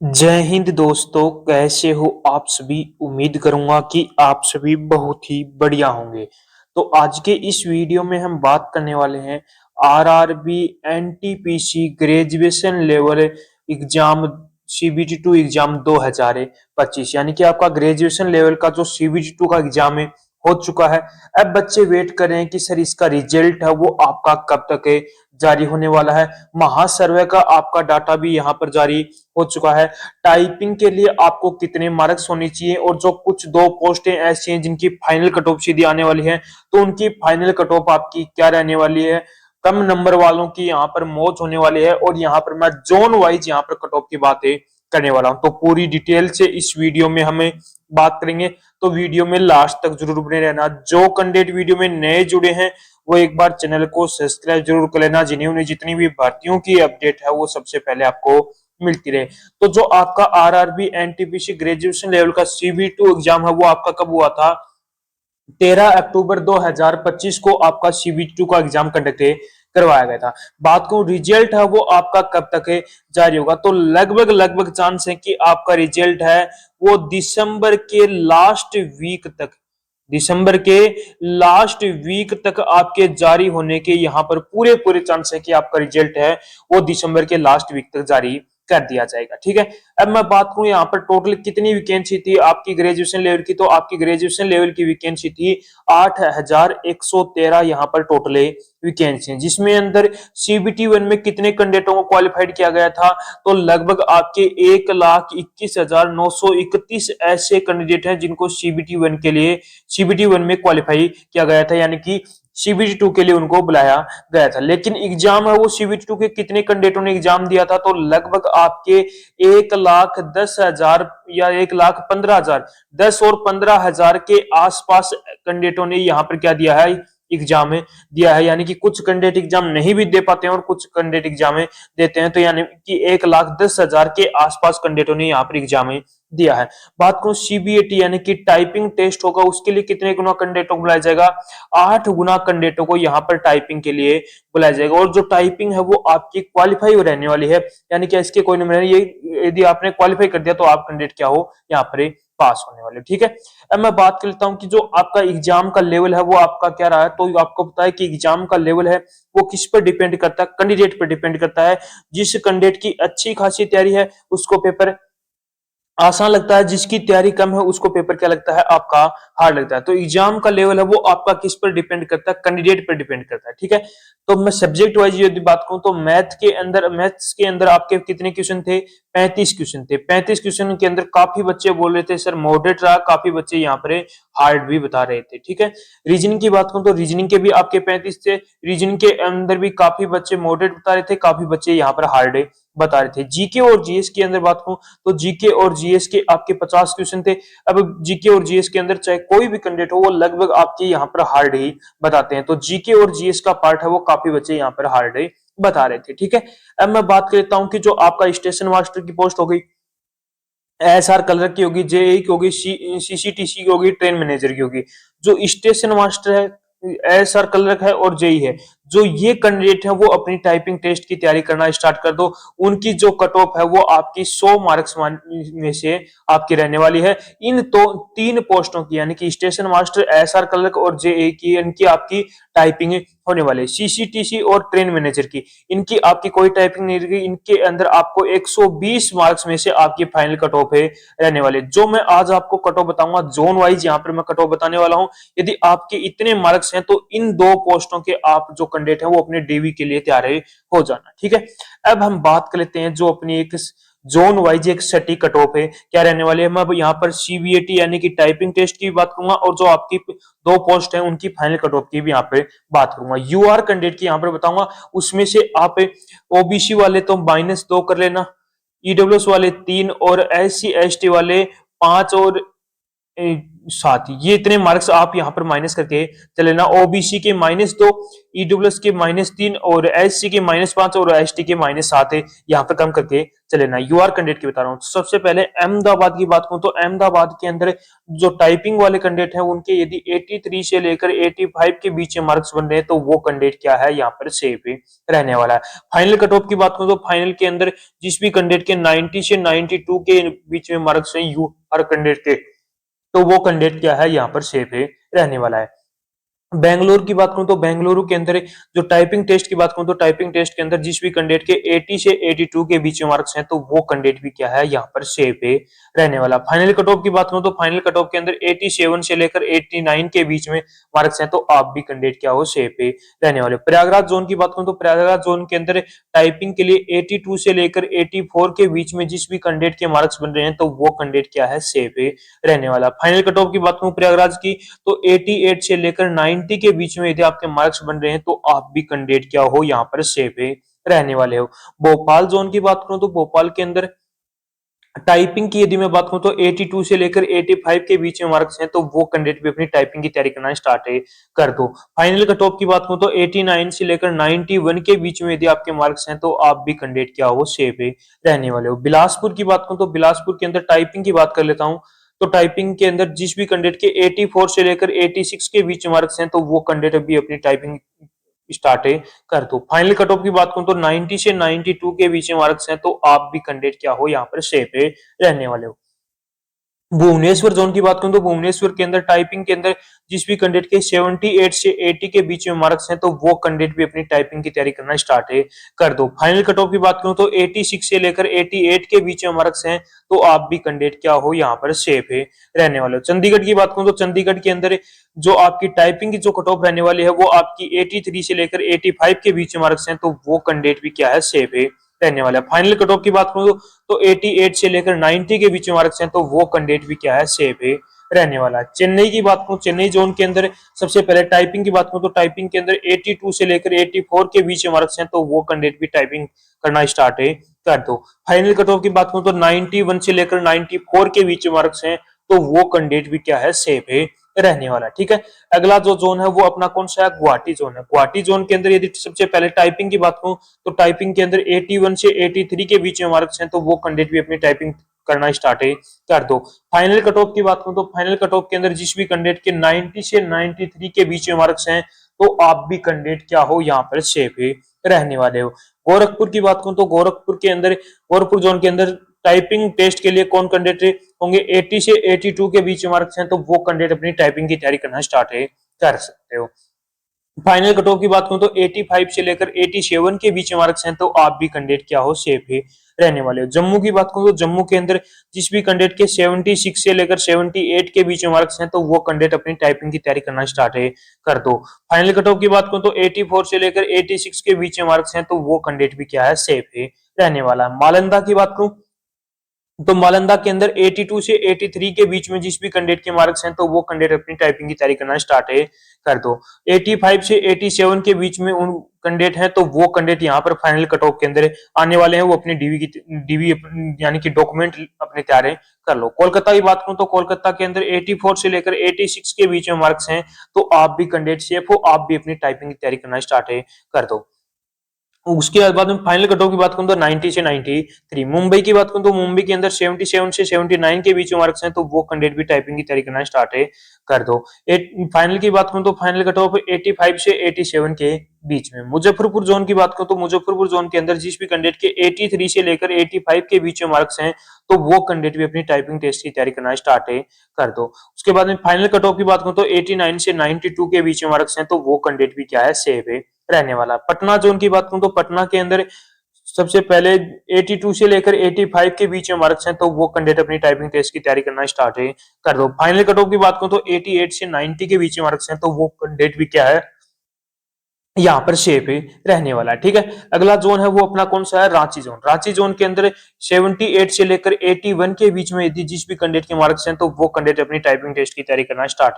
जय हिंद दोस्तों, कैसे हो आप सभी। उम्मीद करूंगा कि आप सभी बहुत ही बढ़िया होंगे। तो आज के इस वीडियो में हम बात करने वाले हैं RRB NTPC graduation level exam CBT 2 exam 2025, यानी कि आपका ग्रेजुएशन लेवल का जो सीबीटी 2 का एग्जाम है हो चुका है। अब बच्चे वेट कर रहे हैं कि सर इसका रिजल्ट है वो आपका कब तक है जारी होने वाला है। महासर्वे का आपका डाटा भी यहाँ पर जारी हो चुका है। टाइपिंग के लिए आपको कितने मार्क्स होने चाहिए और जो कुछ दो पोस्टें ऐसी हैं जिनकी फाइनल कट ऑफ सीधी आने वाली है, तो उनकी फाइनल कट ऑफ आपकी क्या रहने वाली है। कम नंबर वालों की यहाँ पर मौज होने वाली है और यहाँ पर मैं जोन वाइज यहाँ पर कट ऑफ की बातें करने वाला हूं। तो पूरी डिटेल से इस वीडियो में हमें बात करेंगे, तो वीडियो में लास्ट तक जरूर बने रहना। जो कैंडिडेट वीडियो में नए जुड़े हैं वो एक बार चैनल को सब्सक्राइब जरूर कर लेना, जिन्हें उन्हें जितनी भी भर्तियों की अपडेट है वो सबसे पहले आपको मिलती रहे। तो जो आपका आरआरबी एनटीपीसी ग्रेजुएशन लेवल का सीबी2 एग्जाम है वो आपका कब हुआ था, 13 अक्टूबर 2025 को आपका सीबी2 का एग्जाम कंडक्ट करवाया गया था। बात को रिजल्ट है वो आपका कब तक है जारी होगा, तो लगभग लगभग चांस है कि आपका रिजल्ट है वो दिसंबर के लास्ट वीक तक आपके जारी होने के यहाँ पर पूरे पूरे चांस है कि आपका रिजल्ट है वो दिसंबर के लास्ट वीक तक जारी कर दिया जाएगा। ठीक है, अब मैं बात करूं यहाँ पर टोटल कितनी वैकेंसी थी आपकी ग्रेजुएशन लेवल की, तो आपकी ग्रेजुएशन लेवल की वैकेंसी थी 8113 यहाँ पर टोटल वैकेंसी है, जिसमें अंदर सीबीटी 1 में कितने कैंडिडेटों को क्वालिफाइड किया गया था, तो लगभग आपके 1,21,931 ऐसे कैंडिडेट हैं जिनको सीबीटी 1 के लिए सीबीटी 1 में क्वालिफाई किया गया था, यानी कि सीबीटी 2 के लिए उनको बुलाया गया था। लेकिन एग्जाम है वो सीबीटी 2 के कितने कैंडिडेटों ने एग्जाम दिया था, तो लगभग आपके 1,10,000 या 1,15,000, 10 और 15,000 के आसपास कैंडिडेटों ने यहाँ पर क्या दिया है, एग्जाम दिया है। यानी कि कुछ कैंडिडेट एग्जाम नहीं भी दे पाते हैं और कुछ कैंडिडेट एग्जाम देते हैं, तो यानी कि 1,10,000 के आसपास कैंडिडेटों ने यहाँ पर एग्जाम दिया है। बात करूं सीबीएटी यानी कि टाइपिंग टेस्ट होगा, उसके लिए कितने गुना कैंडिडेटों को बुलाया जाएगा, 8 गुना कैंडिडेटों को यहाँ पर टाइपिंग के लिए बुलाया जाएगा। और जो टाइपिंग है वो आपकी क्वालिफाई रहने वाली है, यानी कि इसके कोई नंबर नहीं, ये यदि आपने क्वालिफाई कर दिया तो आप कैंडिडेट क्या हो यहाँ पर पास होने वाले। ठीक है, अब मैं बात कर लेता हूं कि जो आपका एग्जाम का लेवल है वो आपका क्या रहा है, तो आपको पता है कि एग्जाम का लेवल है वो किस पर डिपेंड करता है, कैंडिडेट पर डिपेंड करता है। जिस कैंडिडेट की अच्छी खासी तैयारी है उसको पेपर आसान लगता है, जिसकी तैयारी कम है उसको पेपर क्या लगता है, आपका हार्ड लगता है। तो एग्जाम का लेवल है वो आपका किस पर डिपेंड करता है, कैंडिडेट पर डिपेंड करता है। ठीक है, तो मैं सब्जेक्ट वाइज यदि बात करूं तो मैथ्स के अंदर आपके कितने क्वेश्चन थे, 35 क्वेश्चन थे। 35 क्वेश्चन के अंदर काफी बच्चे बोल रहे थे सर मॉडरेट रहा, काफी बच्चे यहाँ पर हार्ड भी बता रहे थे। ठीक है, रीजनिंग की बात करूं तो रीजनिंग के भी आपके 35 थे, रीजनिंग के अंदर भी काफी बच्चे मॉडरेट बता रहे थे, काफी बच्चे यहाँ पर हार्ड बता रहे थे। जीके और जीएस की अंदर बात करूं तो जीके और जीएस के आपके 50 क्वेश्चन थे। अब जीके और जीएस के अंदर चाहे कोई भी कैंडिडेट हो वो लगभग आपके यहाँ पर हार्ड ही बताते हैं, तो जीके और जीएस का पार्ट है वो काफी बच्चे यहाँ पर हार्ड ही बता रहे थे। ठीक है, अब मैं बात करता हूँ कि जो आपका स्टेशन मास्टर की पोस्ट हो गई, एसआर कलर की होगी, जेई की होगी, सीसीटीसी की होगी, ट्रेन मैनेजर की होगी। जो स्टेशन मास्टर है, एसआर कलर है और जेई है, जो ये कैंडिडेट है वो अपनी टाइपिंग टेस्ट की तैयारी करना स्टार्ट कर दो। उनकी जो कट ऑफ है वो आपकी 100 मार्क्स में से आपकी रहने वाली है। इन तो 3 पोस्टों की यानी कि स्टेशन मास्टर, एसआर क्लर्क और जेए की इनकी आपकी टाइपिंग होने वाली है। सीसीटीसी और ट्रेन मैनेजर की इनकी आपकी कोई टाइपिंग नहीं रहेगी, इनके अंदर आपको 120 मार्क्स में से आपकी फाइनल कट ऑफ है रहने वाले। जो मैं आज आपको कट ऑफ बताऊंगा जोन वाइज यहाँ पर मैं कट ऑफ बताने वाला हूँ। यदि आपके इतने मार्क्स हैं तो इन 2 पोस्टों के आप जो कैंडिडेट है वो अपने डीवी के लिए तैयार हो जाना। ठीक है, अब हम बात कर लेते हैं जो अपनी एक जोन वाइज एक सटीक कट ऑफ है क्या रहने वाले है। मैं यहाँ पर सीबीएटी यानी कि टाइपिंग टेस्ट की बात करूंगा और जो आपकी 2 पोस्ट है उनकी फाइनल कट ऑफ की भी यहाँ पे बात करूंगा। यूआर कैंडिडेट की यहाँ पर बताऊंगा, उसमें से आप ओबीसी वाले तो -2 कर लेना, ईडब्ल्यूएस वाले 3 और SC ST वाले 5 और साथ ये इतने मार्क्स आप यहाँ पर माइनस करके चले ना। ओबीसी के -2, ईडब्ल्यूएस के -3 और एससी के -5 और एसटी के -7 है, यहाँ पर कम करके चले ना। यूआर कैंडिडेट की बता रहा हूँ। तो सबसे पहले अहमदाबाद की बात करूं तो अहमदाबाद के अंदर जो टाइपिंग वाले कैंडिडेट हैं उनके यदि 83 से लेकर 85 के बीच में मार्क्स बन रहे हैं तो वो कैंडिडेट क्या है, यहाँ पर सेफ रहने वाला है। फाइनल कट ऑफ की बात करूं तो फाइनल के अंदर जिस भी कैंडिडेट के 90 से 92 के बीच में मार्क्स हैं यूआर कैंडिडेट के, तो वो कैंडिडेट क्या है, यहाँ पर सेफ रहने वाला है। बेंगलुरु की बात करूं तो बेंगलुरु के अंदर जो टाइपिंग टेस्ट की बात करूं तो टाइपिंग टेस्ट के अंदर जिस भी कैंडिडेट के 80 से 82 के बीच में मार्क्स हैं तो वो कैंडिडेट भी क्या है, यहाँ पर सेफ रहने वाला। फाइनल कट ऑफ की बात करूं तो फाइनल कट ऑफ के अंदर 87 से लेकर 89 के बीच में मार्क्स हैं तो आप भी कैंडिडेट क्या हो, सेफ रहने वाले। प्रयागराज जोन की बात करूं तो प्रयागराज जोन के अंदर टाइपिंग के लिए 82 से लेकर 84 के बीच में जिस भी कैंडिडेट के मार्क्स बन रहे हैं तो वो कैंडिडेट क्या है, सेफ रहने वाला। फाइनल कट ऑफ की बात करूं प्रयागराज की तो 88 से लेकर 90 के बीच में यदि आपके मार्क्स बन रहे हैं तो आप भी कैंडिडेट क्या हो, यहाँ पर सेफ रहने वाले हो। भोपाल जोन की बात करूं तो भोपाल के अंदर टाइपिंग की यदि मैं बात करूं तो 82 से लेकर 85 के बीच में मार्क्स हैं तो वो कैंडिडेट भी अपनी टाइपिंग की तैयारी करना स्टार्ट कर दो। फाइनल कट ऑफ की बात करूं तो 89 से लेकर 91 के बीच में यदि आपके मार्क्स हैं तो आप भी कैंडिडेट क्या हो, सेफ रहने वाले हो। बिलासपुर की बात करूं तो बिलासपुर के अंदर टाइपिंग की बात कर लेता हूं तो टाइपिंग के अंदर जिस भी कैंडिडेट के 84 से लेकर 86 के बीच मार्क्स हैं तो वो कैंडिडेट भी अपनी टाइपिंग स्टार्ट कर दो। फाइनल कट ऑफ की बात करूं तो 90 से 92 के बीच में मार्क्स हैं तो आप भी कैंडिडेट क्या हो, यहाँ पर सेफ रहने वाले हो। भुवनेश्वर जोन की बात करूं तो भुवनेश्वर के अंदर टाइपिंग के अंदर जिस भी कैंडिडेट के 78 से 80 के बीच में मार्क्स हैं तो वो कैंडिडेट भी अपनी टाइपिंग की तैयारी करना स्टार्ट कर दो। फाइनल कट ऑफ की बात करूं तो 86 से लेकर 88 के बीच में मार्क्स हैं तो आप भी कैंडिडेट क्या हो, यहाँ पर सेफ रहने वाले हो। चंडीगढ़ की बात करूं तो चंडीगढ़ के अंदर जो आपकी टाइपिंग की जो कट ऑफ रहने वाली है वो आपकी 83 से लेकर 85 के बीच में मार्क्स हैं तो वो कैंडिडेट भी क्या है, सेफ रहने वाला है। फाइनल कट ऑफ की बात करूं तो 88 से लेकर 90 के बीच में मार्क्स हैं तो वो कैंडिडेट भी क्या है, सेफ रहने वाला है। चेन्नई की बात करूं चेन्नई जोन के अंदर सबसे पहले टाइपिंग की बात करूं तो टाइपिंग के अंदर 82 से लेकर 84 के बीच में मार्क्स हैं तो वो कैंडिडेट भी टाइपिंग करना स्टार्ट कर दो। फाइनल कट ऑफ की बात करूं तो 91 से लेकर 94 के बीच में मार्क्स हैं तो वो कैंडिडेट भी क्या है, सेफ रहने वाला। ठीक है, अगला जो जोन है वो अपना कौन सा है, गुवाहाटी जोन है। गुवाहाटी जोन के अंदर यदि सबसे पहले टाइपिंग की बात करूं तो टाइपिंग के अंदर 81 से 83 के बीच में मार्क्स हैं तो वो कैंडिडेट भी अपनी टाइपिंग करना स्टार्ट कर दो। फाइनल कट ऑफ की बात करूं तो फाइनल कट ऑफ के अंदर जिस भी कैंडिडेट के 90 से 93 के बीच में मार्क्स हैं तो आप भी कैंडिडेट क्या हो, यहाँ पर सेफ रहने वाले हो। गोरखपुर की बात करूं तो गोरखपुर के अंदर गोरखपुर जोन के अंदर टाइपिंग टेस्ट के लिए कौन कैंडिडेट होंगे, 80 से 82 के बीच मार्क्स हैं तो वो कैंडिडेट अपनी टाइपिंग की तैयारी करना स्टार्ट कर सकते हो। फाइनल कट ऑफ की बात करूं तो 85 से लेकर 87 के बीच मार्क्स हैं तो आप भी कैंडिडेट क्या हो, सेफ रहने वाले हो। जम्मू की बात करूं तो जम्मू के अंदर जिस भी कैंडिडेट के 76 से लेकर 78 के बीच में मार्क्स हैं तो वो कैंडिडेट अपनी टाइपिंग की तैयारी करना स्टार्ट कर दो। फाइनल कट ऑफ की बात करूं तो 84 से लेकर 86 के बीच में मार्क्स हैं तो वो कैंडिडेट भी क्या है, सेफ रहने वाला। मालंदा की बात करूं तो मालंदा के अंदर 82 से 83 के बीच में जिस भी कैंडिडेट के मार्क्स हैं तो वो कैंडिडेट अपनी टाइपिंग की तैयारी करना स्टार्ट कर दो। 85 से 87 के बीच में उन कैंडिडेट हैं तो वो कैंडिडेट यहाँ पर फाइनल कट ऑफ के अंदर आने वाले हैं, वो अपनी डीवी यानी कि डॉक्यूमेंट अपने तैयार कर लो। कोलकाता की बात करूं तो कोलकाता के अंदर 84 से लेकर 86 के बीच में मार्क्स हैं तो आप भी कैंडिडेट सेफ हो, आप भी अपनी टाइपिंग की तैयारी करना स्टार्ट कर दो। उसके बाद में फाइनल कट ऑफ की बात करूं तो 90 से 93। मुंबई की बात करूं तो मुंबई के अंदर 77 से 79 के बीच में मार्क्स हैं तो वो कैंडिडेट भी टाइपिंग की तैयारी करना स्टार्ट कर दो। फाइनल की बात करूं तो फाइनल कट ऑफ 85 से 87 के बीच में। मुजफ्फरपुर जोन की बात करूं तो मुजफ्फरपुर जोन के अंदर जिस भी कैंडिडेट के 83 से लेकर 85 के बीच में मार्क्स हैं तो वो कैंडिडेट भी अपनी टाइपिंग टेस्ट की तैयारी करना स्टार्ट कर दो। उसके बाद में फाइनल कट ऑफ की बात करूं तो 89 से 92 के बीच में मार्क्स हैं तो वो कैंडिडेट भी क्या है, सेफ रहने वाला। पटना जोन की बात करूं तो पटना के अंदर सबसे पहले 82 से लेकर 85 के बीच में मार्क्स हैं तो वो कैंडिडेट अपनी टाइपिंग टेस्ट की तैयारी करना स्टार्ट कर दो। फाइनल कट ऑफ की बात करूं तो 88 से 90 के बीच में मार्क्स हैं तो वो कैंडिडेट भी क्या है, यहाँ पर सेफ रहने वाला है। ठीक है, अगला जोन है वो अपना कौन सा है, रांची जोन। रांची जोन के अंदर 78 से लेकर 81 के बीच में यदि जिस भी कैंडिडेट के मार्क्स हैं तो वो कैंडिडेट अपनी टाइपिंग टेस्ट की तैयारी करना स्टार्ट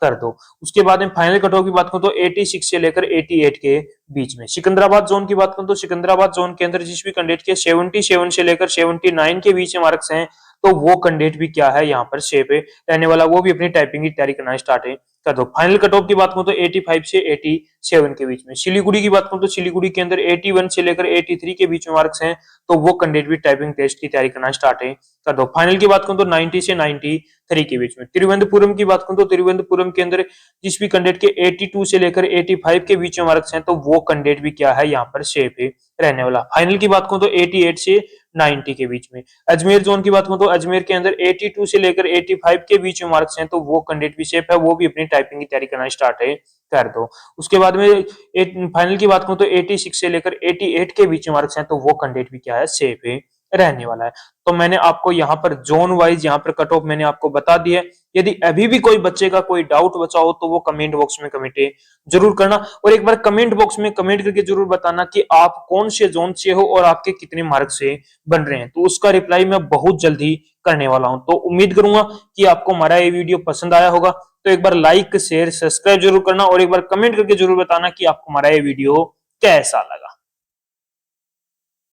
कर दो। उसके बाद में फाइनल कट ऑफ की बात करूं तो 86 से लेकर 88 के बीच में। सिकंदराबाद जोन की बात करूं तो सिकंदराबाद जोन के अंदर जिस भी कैंडिडेट के 77 से लेकर 79 के बीच में मार्क्स हैं तो वो कैंडिडेट भी क्या है यहाँ पर सेफ है रहने वाला, वो भी अपनी टाइपिंग की तैयारी करना स्टार्ट है कर दो। फाइनल कट ऑफ की बात करूं तो 85 से 87 के बीच में। सिलीगुड़ी की बात करूं तो सिलीगुड़ी के अंदर 81 से लेकर 83 के बीच में मार्क्स हैं, तो वो कैंडिडेट भी टाइपिंग टेस्ट की तैयारी करना स्टार्ट है कर दो। फाइनल की बात करूं तो 90 से 93 के बीच में। तिरुवनंतपुरम की बात करूं तो तिरुवनंतपुरम के अंदर जिस भी कैंडिडेट के 82 से लेकर 85 के बीच में मार्क्स हैं, तो वो कैंडिडेट भी क्या है यहाँ पर सेफ है रहने वाला। फाइनल की बात करूं तो 88 से 90 के बीच में। अजमेर जोन की बात करूं तो अजमेर के अंदर 82 से लेकर 85 के बीच में मार्क्स हैं, तो वो कैंडिडेट भी सेफ है, वो भी अपनी टाइपिंग की तैयारी करना स्टार्ट है कर दो। उसके बाद में फाइनल की बात करूं तो 86 से लेकर 88 के बीच में मार्क्स हैं, तो वो कैंडिडेट भी क्या है सेफ है रहने वाला है। तो मैंने आपको यहाँ पर जोन वाइज यहाँ पर कट ऑफ मैंने आपको बता दिया है। यदि अभी भी कोई बच्चे का कोई डाउट बचा हो तो वो कमेंट बॉक्स में कमेंट जरूर करना, और एक बार कमेंट बॉक्स में कमेंट करके जरूर बताना कि आप कौन से जोन से हो और आपके कितने मार्क्स से बन रहे हैं, तो उसका रिप्लाई मैं बहुत जल्दी करने वाला हूं। तो उम्मीद करूंगा कि आपको हमारा ये वीडियो पसंद आया होगा, तो एक बार लाइक शेयर सब्सक्राइब जरूर करना और एक बार कमेंट करके जरूर बताना कि आपको हमारा ये वीडियो कैसा लगा।